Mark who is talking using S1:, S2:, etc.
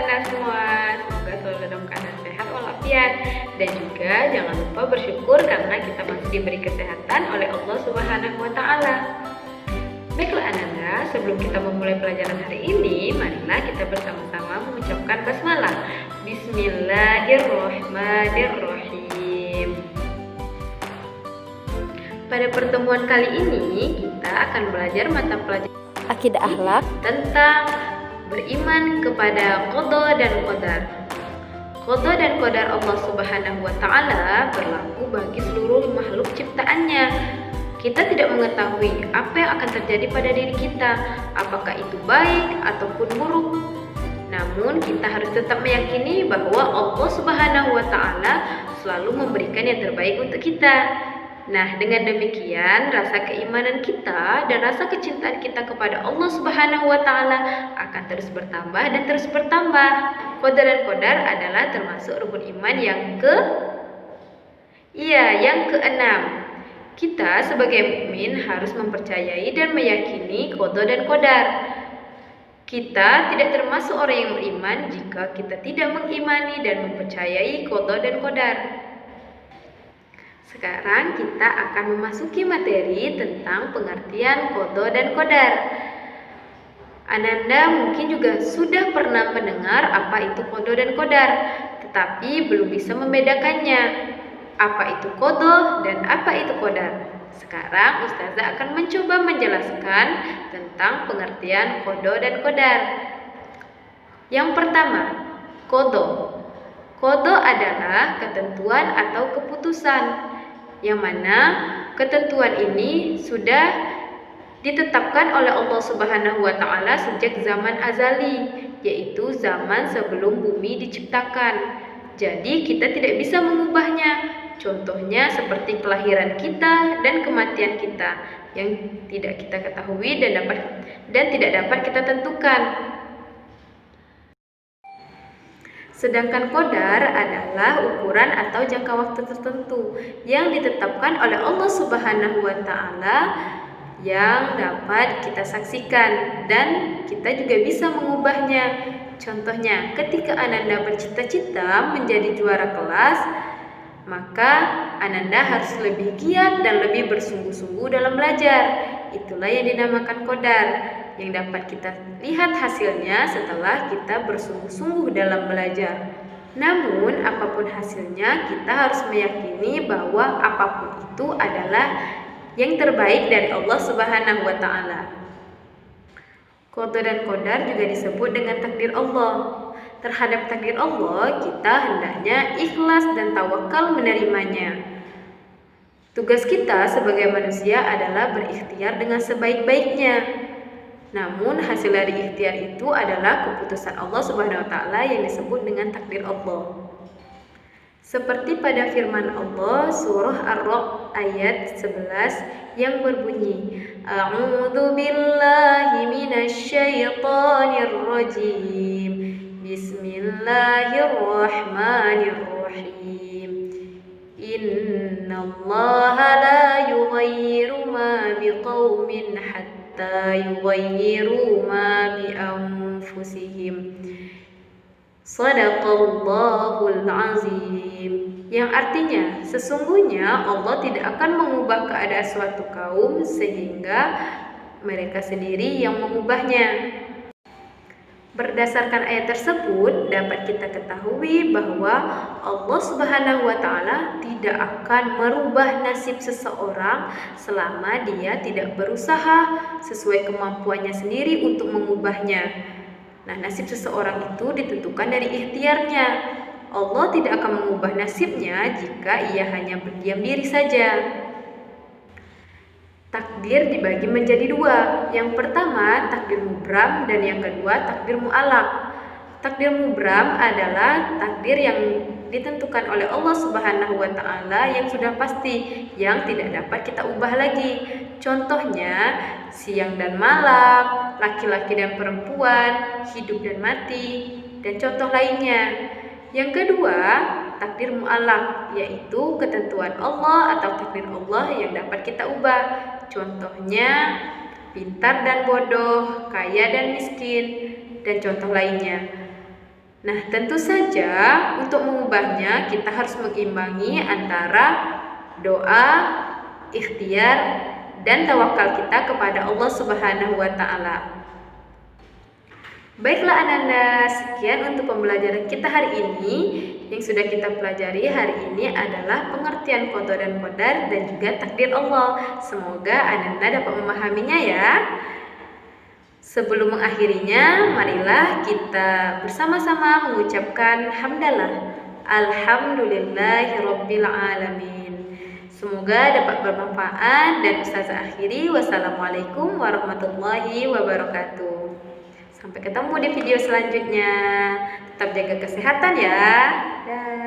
S1: Anda semua? Semoga selalu dalam keadaan sehat walafiat. Dan juga jangan lupa bersyukur karena kita masih diberi kesehatan oleh Allah Subhanahu wa Ta'ala. Baiklah Ananda, sebelum kita memulai pelajaran hari ini, marilah kita bersama-sama mengucapkan basmalah. Bismillahirrahmanirrahim. Pada pertemuan kali ini, kita akan belajar mata pelajaran
S2: Akidah akhlak
S1: tentang beriman kepada qada dan qadar. Qada dan qadar Allah Subhanahu wa Ta'ala berlaku bagi seluruh makhluk ciptaannya. Kita tidak mengetahui apa yang akan terjadi pada diri kita, apakah itu baik ataupun buruk. Namun kita harus tetap meyakini bahwa Allah Subhanahu wa Ta'ala selalu memberikan yang terbaik untuk kita. Nah, dengan demikian rasa keimanan kita dan rasa kecintaan kita kepada Allah Subhanahu wa Ta'ala akan terus bertambah dan terus bertambah. Qadar dan qadar adalah termasuk rukun iman yang keenam. Kita sebagai mukmin harus mempercayai dan meyakini qada dan qadar. Kita tidak termasuk orang yang beriman jika kita tidak mengimani dan mempercayai qada dan qadar. Sekarang kita akan memasuki materi tentang pengertian qada dan qadar. Ananda mungkin juga sudah pernah mendengar apa itu qada dan qadar, tetapi belum bisa membedakannya. Apa itu qada dan apa itu qadar? Sekarang Ustazah akan mencoba menjelaskan tentang pengertian qada dan qadar. Yang pertama, qada. Qada adalah ketentuan atau keputusan, yang mana ketentuan ini sudah ditetapkan oleh Allah Subhanahu wa Ta'ala sejak zaman azali, yaitu zaman sebelum bumi diciptakan. Jadi kita tidak bisa mengubahnya. Contohnya seperti kelahiran kita dan kematian kita yang tidak kita ketahui dan tidak dapat kita tentukan. Sedangkan qadar adalah ukuran atau jangka waktu tertentu yang ditetapkan oleh Allah Subhanahu wa Ta'ala yang dapat kita saksikan dan kita juga bisa mengubahnya. Contohnya, ketika Ananda bercita-cita menjadi juara kelas, maka Ananda harus lebih giat dan lebih bersungguh-sungguh dalam belajar. Itulah yang dinamakan qadar, yang dapat kita lihat hasilnya setelah kita bersungguh-sungguh dalam belajar. Namun, apapun hasilnya, kita harus meyakini bahwa apapun itu adalah yang terbaik dari Allah Subhanahu wa Ta'ala. Qada dan qadar juga disebut dengan takdir Allah. Terhadap takdir Allah, kita hendaknya ikhlas dan tawakal menerimanya. Tugas kita sebagai manusia adalah berikhtiar dengan sebaik-baiknya. Namun hasil dari ikhtiar itu adalah keputusan Allah Subhanahu wa Ta'ala yang disebut dengan takdir Allah. Seperti pada firman Allah surah Ar-Ra'd ayat 11 yang berbunyi, A'udzu billahi minasyaitonir rajim. Bismillahirrahmanirrahim. Innallaha la yughayyiru ma biqaumin hatta yughayyiru ma bi anfusihim. Shadaqallahul azim. Yang artinya, sesungguhnya Allah tidak akan mengubah keadaan suatu kaum sehingga mereka sendiri yang mengubahnya. Berdasarkan ayat tersebut, dapat kita ketahui bahwa Allah Subhanahu wa Ta'ala tidak akan merubah nasib seseorang selama dia tidak berusaha sesuai kemampuannya sendiri untuk mengubahnya. Nah, nasib seseorang itu ditentukan dari ikhtiarnya. Allah tidak akan mengubah nasibnya jika ia hanya berdiam diri saja. Takdir dibagi menjadi dua. Yang pertama takdir mubram dan yang kedua takdir mu'allaq. Takdir mubram adalah takdir yang ditentukan oleh Allah Subhanahu wa Ta'ala yang sudah pasti, yang tidak dapat kita ubah lagi. Contohnya siang dan malam, laki-laki dan perempuan, hidup dan mati, dan contoh lainnya. Yang kedua, takdir mu'allaq, yaitu ketentuan Allah atau takdir Allah yang dapat kita ubah. Contohnya pintar dan bodoh, kaya dan miskin, dan contoh lainnya. Nah, tentu saja untuk mengubahnya kita harus mengimbangi antara doa, ikhtiar, dan tawakal kita kepada Allah Subhanahu wa taala. Baiklah Ananda, sekian untuk pembelajaran kita hari ini. Yang sudah kita pelajari hari ini adalah pengertian qada dan qadar dan juga takdir Allah. Semoga Ananda dapat memahaminya ya. Sebelum mengakhirinya, marilah kita bersama-sama mengucapkan hamdalah. Alhamdulillahirabbil alamin. Semoga dapat bermanfaat dan Ustazah akhiri. Wassalamualaikum warahmatullahi wabarakatuh. Sampai ketemu di video selanjutnya. Tetap jaga kesehatan ya. Dah.